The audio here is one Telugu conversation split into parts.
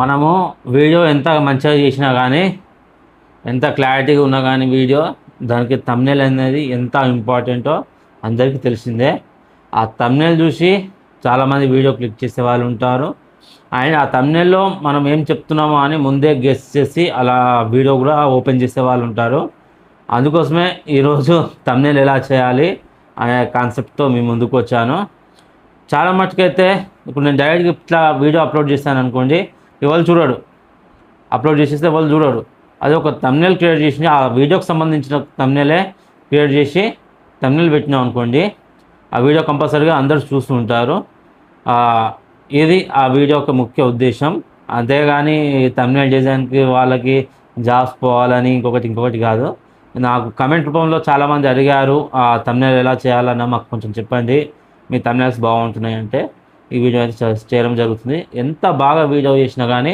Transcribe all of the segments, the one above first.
మనము వీడియో ఎంత మంచిగా చేసినా కానీ, ఎంత క్లారిటీగా ఉన్నా కానీ వీడియో, దానికి థంబ్నెయిల్ అనేది ఎంత ఇంపార్టెంటో అందరికీ తెలిసిందే. ఆ థంబ్నెయిల్ చూసి చాలామంది వీడియో క్లిక్ చేసే వాళ్ళు ఉంటారు. అండ్ ఆ థంబ్నెయిల్లో మనం ఏం చెప్తున్నామో అని ముందే గెస్ చేసి అలా వీడియో కూడా ఓపెన్ చేసే వాళ్ళు ఉంటారు. అందుకోసమే ఈరోజు థంబ్నెయిల్ ఎలా చేయాలి అనే కాన్సెప్ట్తో మీ ముందుకు వచ్చాను. చాలా మటుకైతే ఇప్పుడు నేను డైరెక్ట్గా ఇట్లా వీడియో అప్లోడ్ చేశాను అనుకోండి, ఎవరు చూడడు. అప్లోడ్ చేసేస్తే ఎవరు చూడడు. అది ఒక థంబ్నెయిల్ క్రియేట్ చేసి ఆ వీడియోకి సంబంధించిన థంబ్నెయిలే క్రియేట్ చేసి థంబ్నెయిల్ పెట్టినాం అనుకోండి, ఆ వీడియో కంపల్సరీగా అందరూ చూస్తూ ఉంటారు. ఇది ఆ వీడియో యొక్క ముఖ్య ఉద్దేశం. అంతేగాని థంబ్నెయిల్ డిజైన్కి వాళ్ళకి జాబ్స్ పోవాలని ఇంకొకటి కాదు. నాకు కమెంట్ రూపంలో చాలామంది అడిగారు, ఆ థంబ్నెయిల్ ఎలా చేయాలన్నా మాకు కొంచెం చెప్పండి, మీ థంబ్నెయిల్స్ బాగుంటున్నాయి అంటే ఈ వీడియో అయితే చేయడం జరుగుతుంది. ఎంత బాగా వీడియో చేసినా కానీ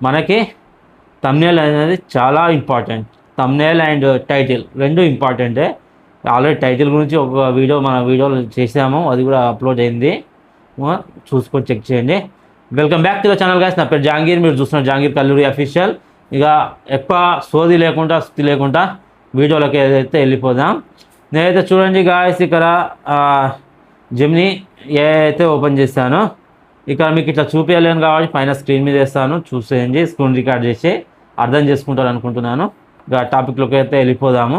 మనకి థంబ్నెయిల్ అనేది చాలా ఇంపార్టెంట్. థంబ్నెయిల్ అండ్ టైటిల్ రెండు ఇంపార్టెంటే. ఆల్రెడీ టైటిల్ గురించి ఒక వీడియో మన వీడియోలో చేసాము, అది కూడా అప్లోడ్ అయింది, చూసుకొని చెక్ చేయండి. Welcome back to the channel guys. నా పేరు జహాంగీర్, మీరు చూస్తున్నారు జహాంగీర్ కల్లూరి అఫీషియల్. ఇక ఎక్కువ సోది లేకుండా స్థితి లేకుండా వీడియోలోకి ఏదైతే వెళ్ళిపోదాం. నేనైతే చూడండి గాయస్, ఇక్కడ జెమినీ ఏ అయితే ఓపెన్ చేశానో ఇక్కడ మీకు ఇట్లా చూపించలేను కాబట్టి పైన స్క్రీన్ మీద వేస్తాను, చూసేయండి. స్క్రీన్ రికార్డ్ చేసి అర్థం చేసుకుంటారు అనుకుంటున్నాను. ఇక టాపిక్లోకి అయితే వెళ్ళిపోదాము.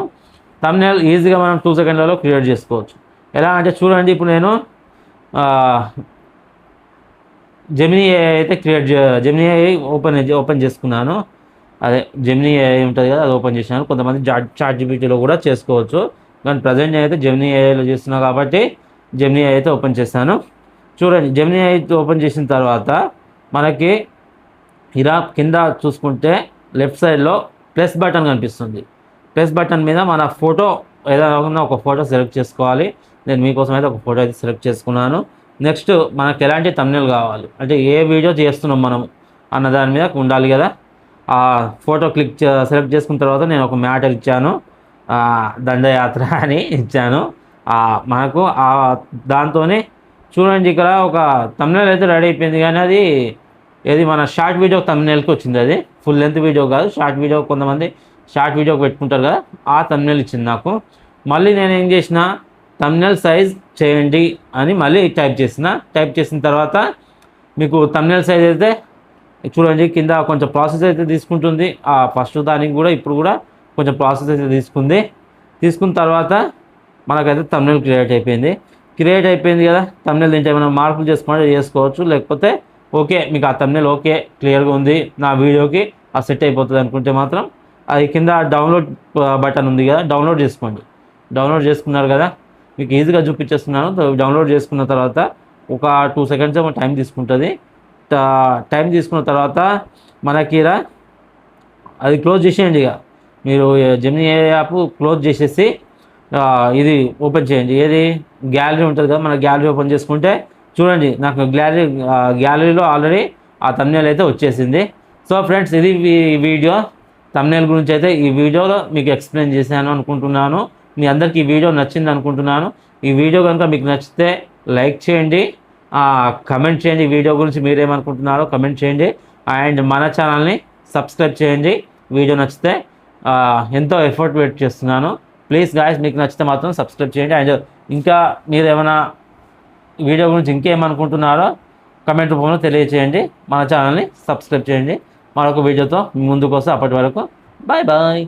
థంబ్నెయిల్ ఈజీగా మనం 2 సెకండ్లలో క్రియేట్ చేసుకోవచ్చు. ఎలా అంటే చూడండి, ఇప్పుడు నేను జెమినీ అయితే జెమినీ ఓపెన్ చేసుకున్నాను. అదే జెమినీ ఉంటుంది కదా, అది ఓపెన్ చేసినాను. కొంతమంది చాట్ జీపీటీలో కూడా చేసుకోవచ్చు, కానీ ప్రజెంట్ నేనైతే జెమినీ ఏఐలో చేస్తున్నాను కాబట్టి జెమినీ అయితే ఓపెన్ చేస్తాను. చూడండి, జెమినీ అయితే ఓపెన్ చేసిన తర్వాత మనకి ఇలా కింద చూసుకుంటే లెఫ్ట్ సైడ్లో ప్లస్ బటన్ కనిపిస్తుంది. ప్లస్ బటన్ మీద మన ఫోటో ఏదైనా ఒక ఫోటో సెలెక్ట్ చేసుకోవాలి. నేను మీకోసం అయితే ఒక ఫోటో అయితే సెలెక్ట్ చేసుకున్నాను. నెక్స్ట్ మనకు ఎలాంటి థంబ్నెయిల్ కావాలి అంటే ఏ వీడియో చేస్తున్నాం మనం అన్న దాని మీద ఉండాలి కదా. ఆ ఫోటో సెలెక్ట్ చేసుకున్న తర్వాత నేను ఒక మ్యాటర్ ఇచ్చాను, దండయాత్ర అని ఇచ్చాను. మనకు దాంతోనే చూడండి ఇక్కడ ఒక థంబ్నెయిల్ అయితే రెడీ అయిపోయింది. కానీ అది ఏది మన షార్ట్ వీడియో థంబ్నెయిల్కి వచ్చింది. అది ఫుల్ లెంత్ వీడియో కాదు, షార్ట్ వీడియో. కొంతమంది షార్ట్ వీడియోకి పెట్టుకుంటారు కదా, ఆ థంబ్నెయిల్ ఇచ్చింది నాకు. మళ్ళీ నేను ఏం చేసిన, థంబ్నెయిల్ సైజ్ చేయండి అని మళ్ళీ టైప్ చేసిన తర్వాత మీకు థంబ్నెయిల్ సైజ్ అయితే చూడండి కింద కొంచెం ప్రాసెస్ అయితే తీసుకుంటుంది. ఫస్ట్ దానికి కూడా ఇప్పుడు కూడా కొంచెం ప్రాసెస్ అయితే తీసుకున్న తర్వాత మనకైతే థంబ్నెయిల్ క్రియేట్ అయిపోయింది కదా. థంబ్నెయిల్ దీంట్లో ఏమైనా మార్పులు చేసుకోవచ్చు, లేకపోతే ఓకే మీకు ఆ థంబ్నెయిల్ ఓకే క్లియర్గా ఉంది నా వీడియోకి, ఆ సెట్ అయిపోతుంది అనుకుంటే మాత్రం అది కింద డౌన్లోడ్ బటన్ ఉంది కదా, డౌన్లోడ్ చేసుకోండి. డౌన్లోడ్ చేసుకున్నారు కదా, మీకు ఈజీగా చూపించేస్తున్నాను. డౌన్లోడ్ చేసుకున్న తర్వాత ఒక 2 సెకండ్స్ టైం తీసుకుంటుంది. టైం తీసుకున్న తర్వాత మనకి ఇలా అది క్లోజ్ చేసేయండి. ఇక మీరు జెమినీ యాప్ క్లోజ్ చేసేసి ఇది ఓపెన్ చేయండి. ఏది గ్యాలరీ ఉంటుంది కదా, మన గ్యాలరీ ఓపెన్ చేసుకుంటే చూడండి నాకు గ్యాలరీలో ఆల్రెడీ ఆ థంబ్నెయిల్ అయితే వచ్చేసింది. సో ఫ్రెండ్స్, ఇది వీడియో థంబ్నెయిల్ గురించి అయితే ఈ వీడియోలో మీకు ఎక్స్ప్లెయిన్ చేశాను అనుకుంటున్నాను. మీ అందరికీ ఈ వీడియో నచ్చింది అనుకుంటున్నాను. ఈ వీడియో కనుక మీకు నచ్చితే లైక్ చేయండి, కమెంట్ చేయండి. ఈ వీడియో గురించి మీరేమనుకుంటున్నారో కమెంట్ చేయండి. అండ్ మన ఛానల్ని సబ్స్క్రైబ్ చేయండి. వీడియో నచ్చితే ఎంతో ఎఫర్ట్ వెయిట్ చేస్తున్నాను. ప్లీజ్ గాయస్, మీకు నచ్చితే మాత్రం సబ్స్క్రైబ్ చేయండి. అండ్ ఇంకా మీరు ఏమైనా వీడియో గురించి ఇంకేమనుకుంటున్నారో కమెంట్ రూపంలో తెలియచేయండి. మన ఛానల్ని సబ్స్క్రైబ్ చేయండి. మరొక వీడియోతో ముందుకు వస్తే అప్పటి వరకు బాయ్ బాయ్.